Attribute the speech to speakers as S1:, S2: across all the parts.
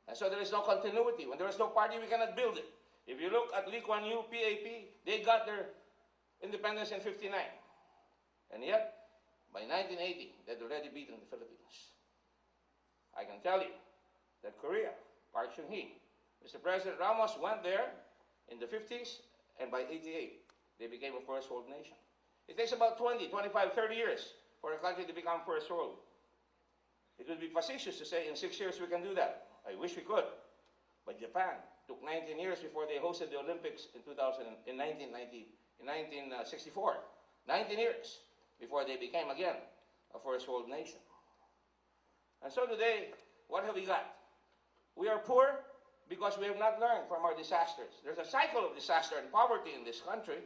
S1: And so there is no continuity. When there is no party, we cannot build it. If you look at Lee Kuan Yew, PAP, they got their independence in 59. And yet, by 1980, they'd already beaten the Philippines. I can tell you that Korea, Park Chung-hee, Mr. President Ramos went there in the 50s, and by 88, they became a first world nation. It takes about 20, 25, 30 years for a country to become first world. It would be facetious to say in 6 years we can do that. I wish we could. But Japan took 19 years before they hosted the Olympics in 1964. 19 years before they became again a first world nation. And so today, what have we got? We are poor because we have not learned from our disasters. There's a cycle of disaster and poverty in this country,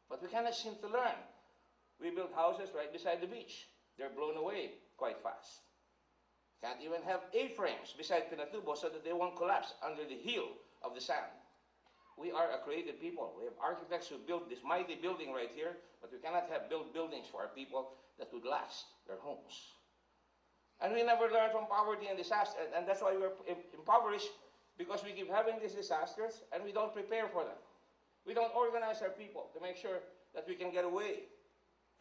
S1: but we cannot seem to learn. We build houses right beside the beach. They're blown away quite fast. Can't even have A-frames beside Pinatubo so that they won't collapse under the heel of the sand. We are a creative people. We have architects who built this mighty building right here, but we cannot have built buildings for our people that would last their homes. And we never learn from poverty and disaster, and that's why we're impoverished, because we keep having these disasters and we don't prepare for them. We don't organize our people to make sure that we can get away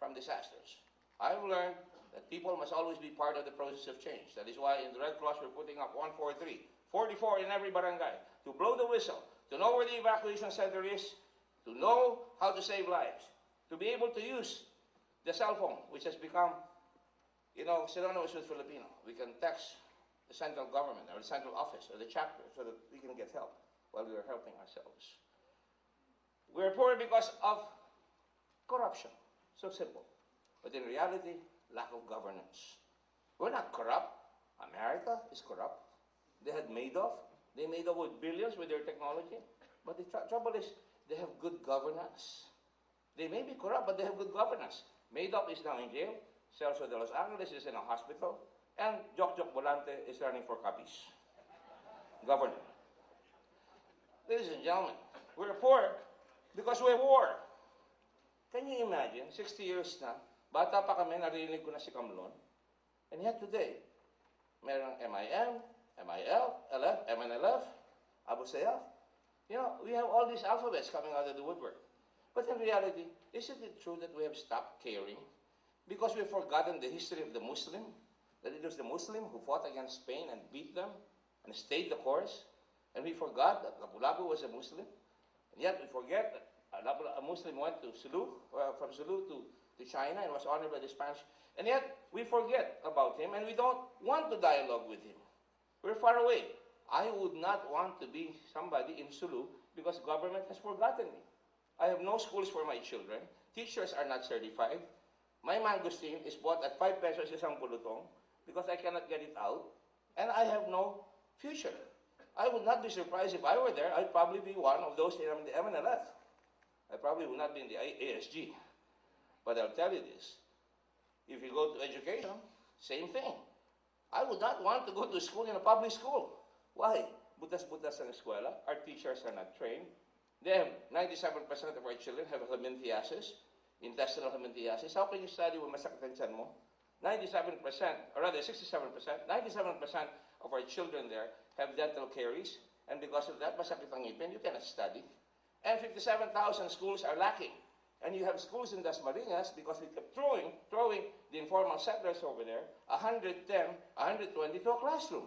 S1: from disasters. I've learned that people must always be part of the process of change. That is why in the Red Cross we're putting up 143, 44 in every barangay, to blow the whistle, to know where the evacuation center is, to know how to save lives, to be able to use the cell phone, which has become, synonymous with Filipino. We can text the central government or the central office or the chapter so that we can get help while we are helping ourselves. We're poor because of corruption. So simple. But in reality, lack of governance. We're not corrupt. America is corrupt. They had Madoff. They made off with billions with their technology. But the trouble is, they have good governance. They may be corrupt, but they have good governance. Madoff is now in jail. Celso de Los Angeles is in a hospital. And Jok Volante is running for Capiz. Governor. Ladies and gentlemen, we're poor because we have war. Can you imagine, 60 years na, bata pa kami, narinig ko na si Kamlon. And yet today, merong MIM, MIL, LF, MNLF, Abu Sayyaf. We have all these alphabets coming out of the woodwork. But in reality, isn't it true that we have stopped caring? Because we've forgotten the history of the Muslim, that it was the Muslim who fought against Spain and beat them and stayed the course. And we forgot that Lapu-Lapu was a Muslim. And yet we forget that a Muslim went to Sulu, from Sulu to China and was honored by the Spanish. And yet we forget about him and we don't want to dialogue with him. We're far away. I would not want to be somebody in Sulu because government has forgotten me. I have no schools for my children. Teachers are not certified. My mangosteen is bought at 5 pesos isang pulutong because I cannot get it out. And I have no future. I would not be surprised if I were there. I'd probably be one of those in the MNLF. I probably would not be in the ASG. But I'll tell you this. If you go to education, same thing. I would not want to go to school in a public school. Why? Butas-butas ang eskwela. Our teachers are not trained. They have 97% of our children have helminthiasis, intestinal helminthiasis. How can you study when masakit ang tiyan mo? 97%, or rather 67%, 97% of our children there have dental caries. And because of that, masakit ang ngipin, you cannot study. And 57,000 schools are lacking. And you have schools in Dasmariñas because we kept throwing the informal settlers over there, 110, 120 to a classroom.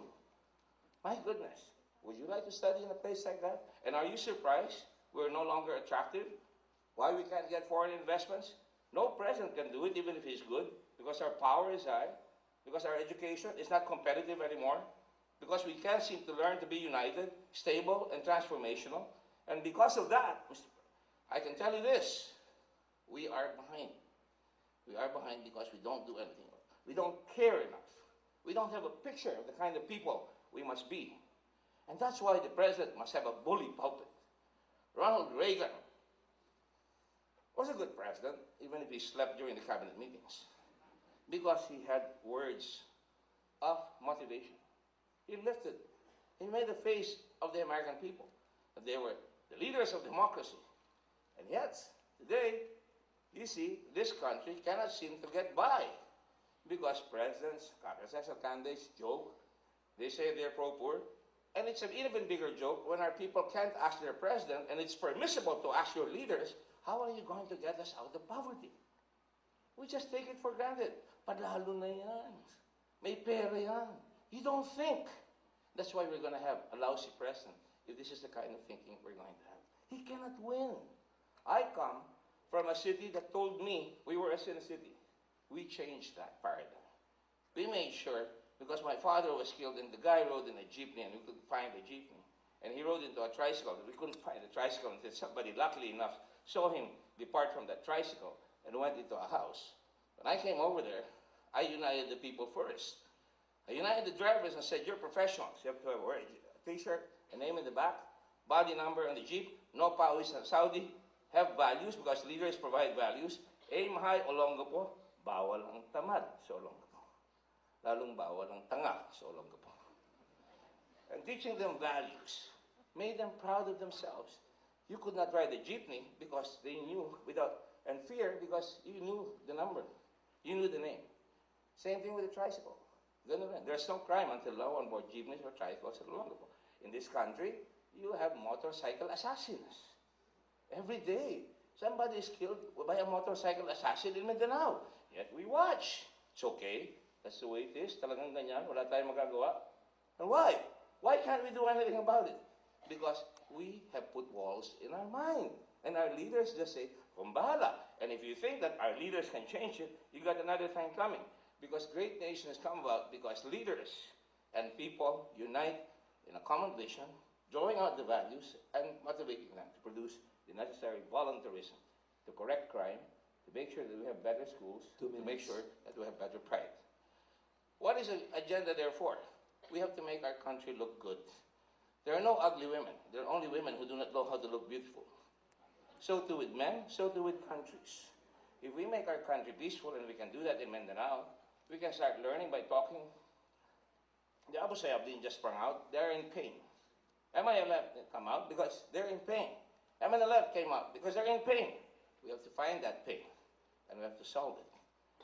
S1: My goodness, would you like to study in a place like that? And are you surprised we're no longer attractive? Why we can't get foreign investments? No president can do it, even if he's good, because our power is high, because our education is not competitive anymore, because we can't seem to learn to be united, stable, and transformational. And because of that, I can tell you this, we are behind. We are behind because we don't do anything. We don't care enough. We don't have a picture of the kind of people we must be. And that's why the president must have a bully pulpit. Ronald Reagan was a good president, even if he slept during the cabinet meetings, because he had words of motivation. He lifted, he made the face of the American people, that they were the leaders of democracy. And yet, today, you see, this country cannot seem to get by because presidents, presidential candidates joke. They say they're pro-poor. And it's an even bigger joke when our people can't ask their president, and it's permissible to ask your leaders, how are you going to get us out of poverty? We just take it for granted. Padalo na yan. May pera yan. You don't think. That's why we're going to have a lousy president if this is the kind of thinking we're going to have. He cannot win. I come from a city that told me we were a sin city. We changed that paradigm. We made sure, because my father was killed and the guy rode in a jeepney and we couldn't find the jeepney. And he rode into a tricycle. We couldn't find the tricycle until somebody, luckily enough, saw him depart from that tricycle and went into a house. When I came over there, I united the people first. I united the drivers and said, you're professionals. You have to wear a t-shirt, a name in the back, body number on the jeep, no pawis and Saudi, have values because leaders provide values. Aim high, Olongapo, bawal ang tamad sa Olongapo. Lalong bawal ang tanga sa Olongapo. And teaching them values made them proud of themselves. You could not ride the jeepney because they knew and fear because you knew the number. You knew the name. Same thing with the tricycle. There's no crime until now on board jeepneys or tricycles at Olongapo. In this country, you have motorcycle assassins. Every day, somebody is killed by a motorcycle assassin in Mindanao. Yet we watch. It's okay. That's the way it is. Talagang ganyan. Wala tayong magagawa. And why? Why can't we do anything about it? Because we have put walls in our mind. And our leaders just say, Kumbala. And if you think that our leaders can change it, you got another thing coming. Because great nations come about because leaders and people unite in a common vision, drawing out the values and motivating them to produce the necessary voluntarism to correct crime, to make sure that we have better schools, to make sure that we have better pride. What is the agenda, therefore? We have to make our country look good. There are no ugly women. There are only women who do not know how to look beautiful. So too with men, so too with countries. If we make our country peaceful, and we can do that in Mindanao, we can start learning by talking. The Abu Sayyaf didn't just sprung out. They're in pain. MILF didn't come out because they're in pain. MNLF came out because they're in pain. We have to find that pain, and we have to solve it.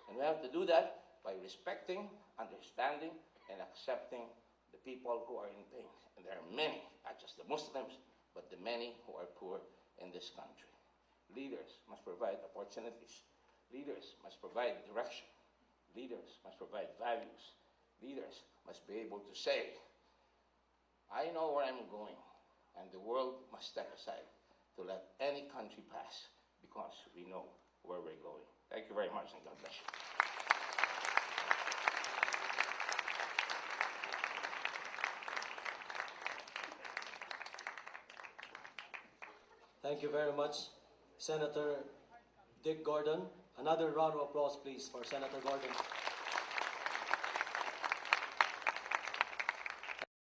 S1: And we have to do that by respecting, understanding, and accepting the people who are in pain. And there are many, not just the Muslims, but the many who are poor in this country. Leaders must provide opportunities. Leaders must provide direction. Leaders must provide values. Leaders must be able to say, I know where I'm going, and the world must step aside to let any country pass because we know where we're going. Thank you very much, and God bless you.
S2: Thank you very much, Senator Dick Gordon. Another round of applause, please, for Senator Gordon.